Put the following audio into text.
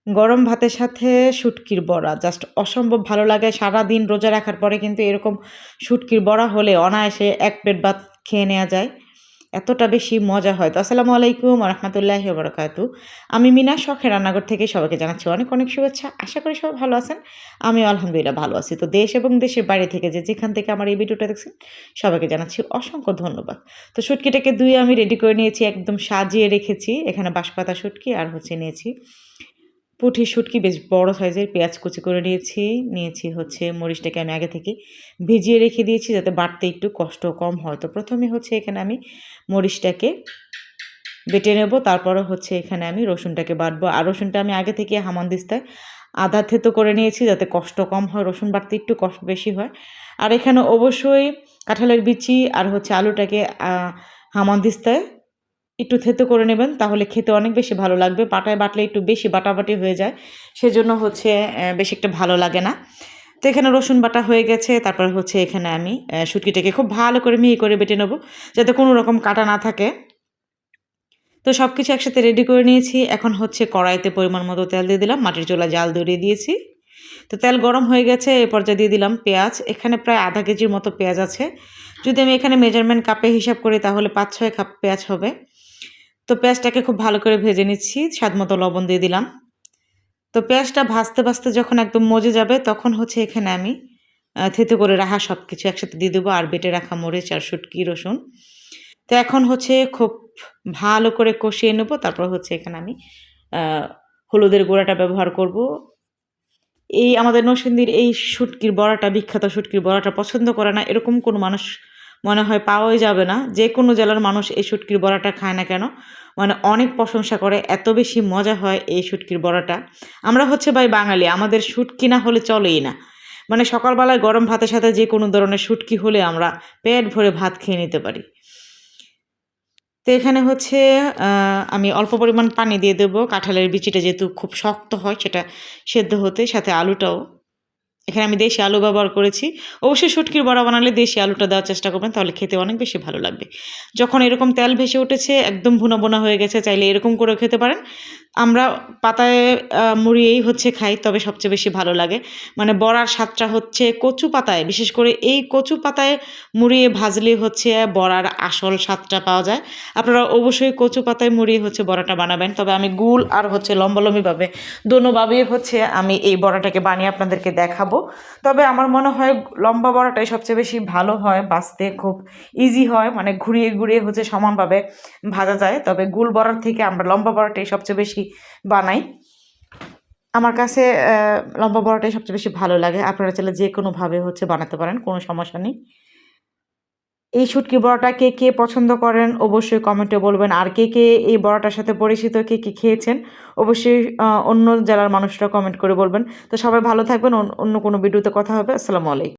গরম ভাতের সাথে শুটকির বড়া জাস্ট অসম্ভব ভালো লাগে। সারাদিন রোজা রাখার পরে কিন্তু এরকম শুটকির বড়া হলে অনায়াসে ১ প্লেট ভাত খেয়ে নেয়া যায়। এতটা বেশি মজা হয়। তো আসসালামু আলাইকুম ওয়া রাহমাতুল্লাহি ওয়া বারাকাতুহু। আমি মিনা শখের রান্নাঘর থেকে সবাইকে জানাচ্ছি অনেক, অনেক শুভেচ্ছা। আশা করি সবাই ভালো আছেন। আমিও আলহামদুলিল্লাহ ভালো আছি। তো দেশ এবং দেশের বাইরে থেকে যেখান থেকে আমার এই ভিডিওটা দেখছেন সবাইকে জানাচ্ছি অসংখ্য ধন্যবাদ। তো শুটকিটাকে ধুয়ে আমি রেডি করে নিয়েছি, একদম সাজিয়ে রেখেছি। এখানে বাঁশপাতা শুটকি আর নিয়েছি পুঁটি শুটকি বেশ বড় সাইজের, পেঁয়াজ কুচি করে নিয়েছি মরিচটাকে আমি আগে থেকে ভিজিয়ে রেখে দিয়েছি যাতে বাটতে একটু কষ্ট কম হয়। তো প্রথমে এখানে আমি মরিচটাকে বেটে নেব, তারপরে এখানে আমি রসুনটাকে বাটবো। আর রসুনটা আমি আগে থেকে হামানদিস্তায় আধা থেতো করে নিয়েছি যাতে কষ্ট কম হয়, রসুন বাটতে একটু কষ্ট বেশি হয়। আর এখানে অবশ্যই কাঁঠালের বিচি আর আলুটাকে হামানদিস্তায় একটু থেতো করে নেবেন, তাহলে খেতে অনেক বেশি ভালো লাগবে। পাটায় বাটলে একটু বেশি বাটাবাটি হয়ে যায়, সেজন্য বেশি একটা ভালো লাগে না। তো এখানে রসুন বাটা হয়ে গেছে, তারপর এখানে আমি শুটকিটাকে খুব ভালো করে মিহি করে বেটে নেব যাতে কোনো রকম কাটা না থাকে। তো সব কিছু একসাথে রেডি করে নিয়েছি। এখন কড়াইতে পরিমাণ মতো তেল দিয়ে দিলাম, মাটির চুলায় জাল ধরিয়ে দিয়েছি। তো তেল গরম হয়ে গেছে, এ পর্যায়ে দিয়ে দিলাম পেঁয়াজ। এখানে প্রায় আধা কেজির মতো পেঁয়াজ আছে। যদি আমি এখানে মেজারমেন্ট কাপে হিসাব করি তাহলে ৫-৬ কাপ পেঁয়াজ হবে। তো পেঁয়াজটাকে খুব ভালো করে ভেজে নিচ্ছি, স্বাদমতো লবণ দিয়ে দিলাম। তো পেঁয়াজটা ভাজতে ভাজতে যখন একদম মজে যাবে তখন এখানে আমি থেতো করে রাখা সব কিছু একসাথে দিয়ে দেবো, আর বেটে রাখা মরিচ আর শুটকি, রসুন। তো এখন খুব ভালো করে কষিয়ে নেব। তারপর এখানে আমি হলুদের গুঁড়াটা ব্যবহার করব। এই আমাদের নরসিংদীর এই শুটকির বড়াটা, বিখ্যাত শুটকির বড়াটা পছন্দ করে না এরকম কোনো মানুষ মনে হয় পাওয়াই যাবে না। যে কোনো জেলার মানুষ এই শুটকির বড়াটা খায় না কেন, মানে অনেক প্রশংসা করে, এত বেশি মজা হয় এই শুটকির বড়াটা। আমরা ভাই বাঙালি, আমাদের শুটকি না হলে চলেই না। মানে সকালবেলায় গরম ভাতের সাথে যে কোনো ধরনের শুটকি হলে আমরা পেট ভরে ভাত খেয়ে নিতে পারি। তো এখানে আমি অল্প পরিমাণ পানি দিয়ে দেবো, কাঁঠালের বিচিটা যেহেতু খুব শক্ত হয় সেটা সেদ্ধ হতে, সাথে আলুটাও। এখানে আমি দেশি আলু ব্যবহার করেছি। অবশ্যই শুটকির বড়া বানালে দেশি আলুটা দেওয়ার চেষ্টা করবেন, তাহলে খেতে অনেক বেশি ভালো লাগবে। যখন এরকম তেল ভেসে উঠেছে, একদম ভুনা, ভুনা হয়ে গেছে, চাইলে এরকম করেও খেতে পারেন। আমরা পাতায় মুড়িয়েই খাই, তবে সবচেয়ে বেশি ভালো লাগে। মানে বড়ার স্বাদটা কচু পাতায়, বিশেষ করে এই কচু পাতায় মুড়িয়ে ভাজলে বড়ার আসল স্বাদটা পাওয়া যায়। আপনারা অবশ্যই কচু পাতায় মুড়িয়ে বড়াটা বানাবেন। তবে আমি গুল আর লম্বালম্বিভাবে দোনোভাবেই আমি এই বড়াটাকে বানিয়ে আপনাদেরকে দেখাবো। তবে আমার মনে হয় লম্বা বড়াটাই সবচেয়ে বেশি ভালো হয়, বাছতে খুব ইজি হয়, মানে ঘুরিয়ে ঘুরিয়ে সমানভাবে ভাজা যায়। তবে গুল বড়ার থেকে আমরা লম্বা বড়াটাই সবচেয়ে বেশি বানাই। আমার কাছে লম্বা বড়াটাই সবচেয়ে বেশি ভালো লাগে। আপনারা চাইলে যে কোনোভাবে বানাতে পারেন, কোনো সমস্যা নেই। এই শুটকি বড়াটা কে, কে পছন্দ করেন অবশ্যই কমেন্টে বলবেন। আর কে, কে এই বড়াটার সাথে পরিচিত, কে, কে খেয়েছেন অবশ্যই অন্য জেলার মানুষরা কমেন্ট করে বলবেন। তো সবাই ভালো থাকবেন। অন্য কোনো ভিডিওতে কথা হবে। আসসালামু আলাইকুম।